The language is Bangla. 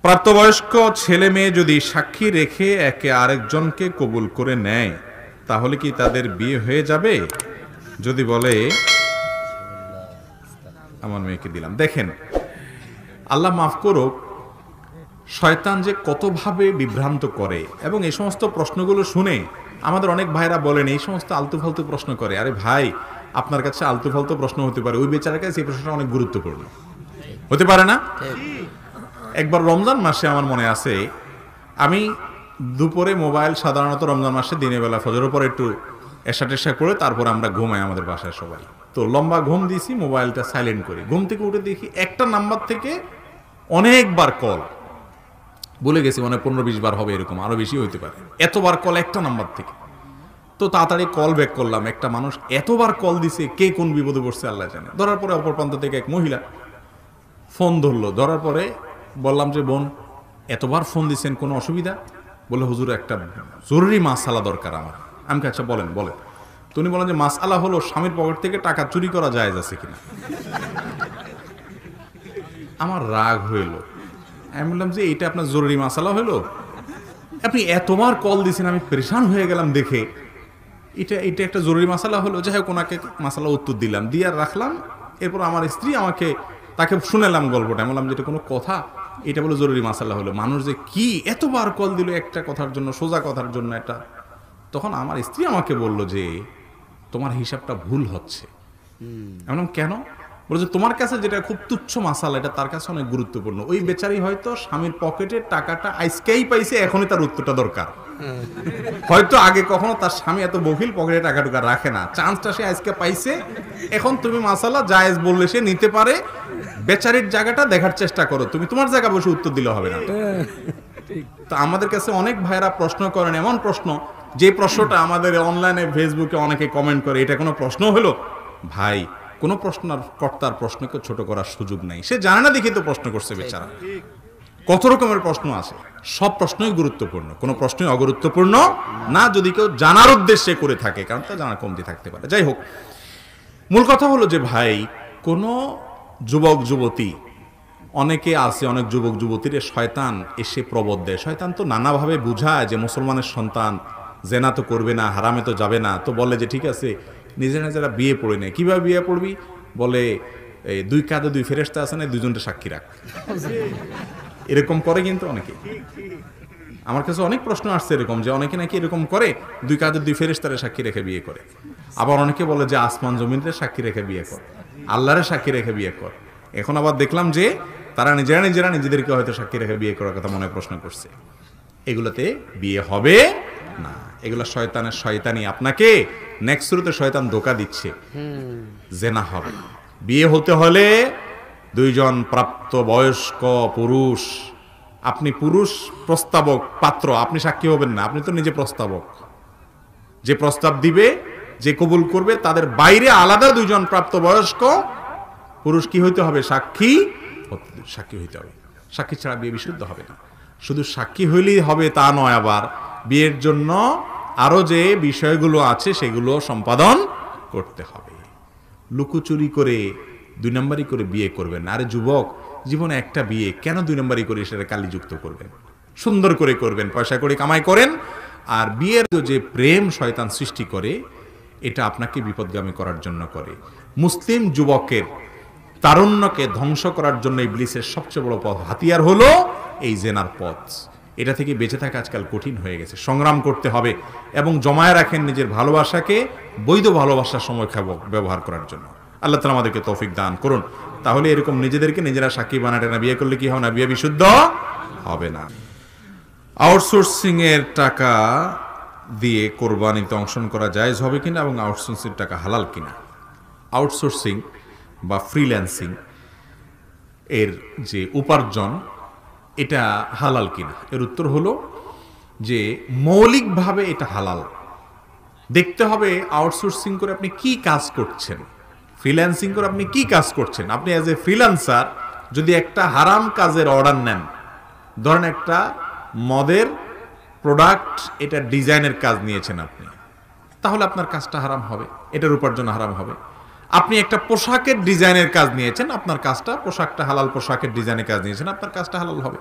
প্রাপ্তবয়স্ক ছেলে মেয়ে যদি সাক্ষী রেখে একে আরেকজনকে কবুল করে নেয় তাহলে কি তাদের বিয়ে হয়ে যাবে? যদি বলে আমার মেয়েকে দিলাম। দেখেন, আল্লাহ মাফ করুক, শয়তান যে কতভাবে বিভ্রান্ত করে, এবং এই সমস্ত প্রশ্নগুলো শুনে আমাদের অনেক ভাইরা বলেন এই সমস্ত আলতু ফালতু প্রশ্ন করে। আরে ভাই, আপনার কাছে আলতু ফালতু প্রশ্ন হতে পারে, ওই বেচারার কাছে এই প্রশ্নটা অনেক গুরুত্বপূর্ণ হতে পারে না? একবার রমজান মাসে আমার মনে আছে, আমি দুপুরে মোবাইল, সাধারণত রমজান মাসে দিনের বেলা ফজরের পর একটু এশা টেশা করে তারপর আমরা ঘুমাই আমাদের বাসায় সবাই। তো লম্বা ঘুম দিয়েছি, মোবাইলটা সাইলেন্ট করি। ঘুম থেকে উঠে দেখি একটা নাম্বার থেকে অনেকবার কল, বলে গেছি মানে 15-20 বার হবে, এরকম আরো বেশি হইতে পারে, এতবার কল একটা নাম্বার থেকে। তো তাড়াতাড়ি কল ব্যাক করলাম। একটা মানুষ এতবার কল দিছে, কে কোন বিপদে পড়ছে আল্লাহ জানে। ধরার পরে অপর প্রান্ত থেকে এক মহিলা ফোন ধরলো। ধরার পরে বললাম যে বোন, এতবার ফোন দিচ্ছেন, কোনো অসুবিধা? বলে হুজুর একটা জরুরি মাসআলা দরকার আমার। আমি আচ্ছা বলেন বলেন। তো উনি বলেন যে মাসআলা হলো স্বামীর পকেট থেকে টাকা চুরি করা জায়েজ আছে কিনা। আমার রাগ হইল। আমি বললাম যে এটা আপনার জরুরি মাসআলা হলো, আপনি এতবার কল দিয়েছেন, আমি পরেশান হয়ে গেলাম দেখে। এটা একটা জরুরি মাসআলা হলো। যাই হোক, ওনাকে মাসআলা উত্তর দিলাম, দিয়ে আর রাখলাম। এরপর আমার স্ত্রী তাকে শুনেলাম গল্পটা। আমি বললাম যে এটা কোনো কথা? এটা বলে জরুরি মাসআলা হলো। মানুষ যে কি এতবার কল দিল একটা কথার জন্য, সোজা কথার জন্য। এটা তখন আমার স্ত্রী আমাকে বলল যে তোমার হিসাবটা ভুল হচ্ছে। আমি বললাম কেন? বলে যে তোমার কাছে যেটা খুব তুচ্ছ মাসালা, এটা তার কাছে অনেক গুরুত্বপূর্ণ। ওই বেচারি হয়তো স্বামীর পকেটের টাকাটা আজকেই পাইছে, এখনই তার উত্তরটা দরকার। হয়তো আগে কখনো তার স্বামী এত বকিল পকেটে টাকা টুকা রাখে না, চান্সটা সে আজকে পাইছে। এখন তুমি মাসালা জায়েজ বললে সে নিতে পারে। বেচারির জায়গাটা দেখার চেষ্টা করো, তুমি তোমার জায়গা বসে উত্তর দিলে হবে না। তো আমাদের কাছে অনেক ভাইরা প্রশ্ন করেন, এমন প্রশ্ন যে প্রশ্নটা আমাদের অনলাইনে ফেসবুকে অনেকে কমেন্ট করে, এটা কোনো প্রশ্ন হলো? ভাই, কোনো কর্তার প্রশ্নকে ছোট করার সুযোগ নাই। সে জানে না দেখে তো প্রশ্ন করছে বেচারা। কত রকমের প্রশ্ন আছে, সব প্রশ্নই গুরুত্বপূর্ণ, কোনো প্রশ্নই অগুরুত্বপূর্ণ না যদি কেউ জানার উদ্দেশ্যে করে থাকে, কারণ তা জানার কমতি থাকতে পারে। যাই হোক, মূল কথা হলো যে ভাই, কোনো যুবক যুবতী, অনেকে আছে, অনেক যুবক যুবতীর শয়তান এসে প্রবোধ দেয়। শয়তান তো নানাভাবে বুঝায় যে মুসলমানের সন্তান, জেনা তো করবে না, হারামে তো যাবে না। তো বলে যে ঠিক আছে, নিজেরা বিয়ে পড়ে নেয়। কিভাবে বিয়ে পড়বি? বলে এই 2 কাঁধে 2 ফেরেশতা আছে না, 2জনটা সাক্ষী রাখ। এরকম করে কিন্তু অনেকে। আমার কাছে অনেক প্রশ্ন আসছে এরকম, যে অনেকে নাকি এরকম করে, 2 কাঁধে 2 ফেরেশতারে সাক্ষী রেখে বিয়ে করে। আবার অনেকে বলে যে আসমান জমিনের সাক্ষী রেখে বিয়ে কর, আল্লাহরে সাক্ষী রেখে বিয়ে কর। এখন আবার দেখলাম যে তারা নিজেরা নিজেদেরকে হয়তো সাক্ষী রেখে বিয়ে করার কথা মনে প্রশ্ন করছে। এগুলোতে বিয়ে হবে না, এগুলো শয়তানের শয়তানি। আপনাকে নেক্সট শুরুতে শয়তান ধোঁকা দিচ্ছে, জেনা হবে। বিয়ে হতে হলে 2 জন প্রাপ্ত বয়স্ক পুরুষ, আপনি পুরুষ প্রস্তাবক পাত্র, আপনি সাক্ষী হবেন না, আপনি তো নিজে প্রস্তাবক। যে প্রস্তাব দিবে, যে কবুল করবে, তাদের বাইরে আলাদা 2 জন প্রাপ্ত বয়স্ক পুরুষ কি হইতে হবে? সাক্ষী হইতে হবে। সাক্ষী ছাড়া বিয়ে বিশুদ্ধ হবে না। শুধু সাক্ষী হইলেই হবে তা নয়, আবার বিয়ের জন্য আরো যে বিষয়গুলো আছে সেগুলো সম্পাদন করতে হবে। লুকোচুরি করে 2 নম্বরই করে বিয়ে করবেন। আরে যুবক, জীবনে একটা বিয়ে, কেন 2 নম্বরই করে সেটা কালিযুক্ত করবেন? সুন্দর করে করবেন, পয়সা করে কামাই করেন। আর বিয়ের যে প্রেম শয়তান সৃষ্টি করে, এটা আপনাকে বিপদগামী করার জন্য করে। মুসলিম যুবকের তারুণ্যকে ধ্বংস করার জন্য ইবলিসের সবচেয়ে বড় পথ, হাতিয়ার হলো এই জেনার পথ। এটা থেকে বেঁচে থাকা আজকাল কঠিন হয়ে গেছে, সংগ্রাম করতে হবে। এবং জমায়ে রাখেন নিজের ভালোবাসাকে বৈধ ভালোবাসার সময় ব্যবহার করার জন্য। আল্লাহ তাআলা আমাদেরকে তৌফিক দান করুন। তাহলে এরকম নিজেদেরকে নিজেরা সাক্ষী বানাতে না, বিয়ে করলে কি হবে না? বিয়ে বিশুদ্ধ হবে না। আউটসোর্সিং এর টাকা দিয়ে কোরবানিতে অংশগ্রহণ করা জায়েজ হবে কিনা, এবং আউটসোর্সিং টাকা হালাল কিনা? আউটসোর্সিং বা ফ্রিল্যান্সিং এর যে উপার্জন, এটা হালাল কিনা? এর উত্তর হলো যে মৌলিকভাবে এটা হালাল। দেখতে হবে আউটসোর্সিং করে আপনি কি কাজ করছেন, ফ্রিল্যান্সিং করে আপনি কি কাজ করছেন। আপনি অ্যাজ এ ফ্রিল্যান্সার যদি একটা হারাম কাজের অর্ডার নেন, ধরেন একটা মদের প্রোডাক্ট, এটা ডিজাইনের কাজ নিয়েছেন আপনি, তাহলে আপনার কাজটা হারাম হবে, এটার উপার্জন হারাম হবে। আপনি একটা পোশাকের ডিজাইনের কাজ নিয়েছেন, আপনার কাজটা, পোশাকটা হালাল পোশাকের ডিজাইনের কাজ নিয়েছেন, আপনার কাজটা হালাল হবে।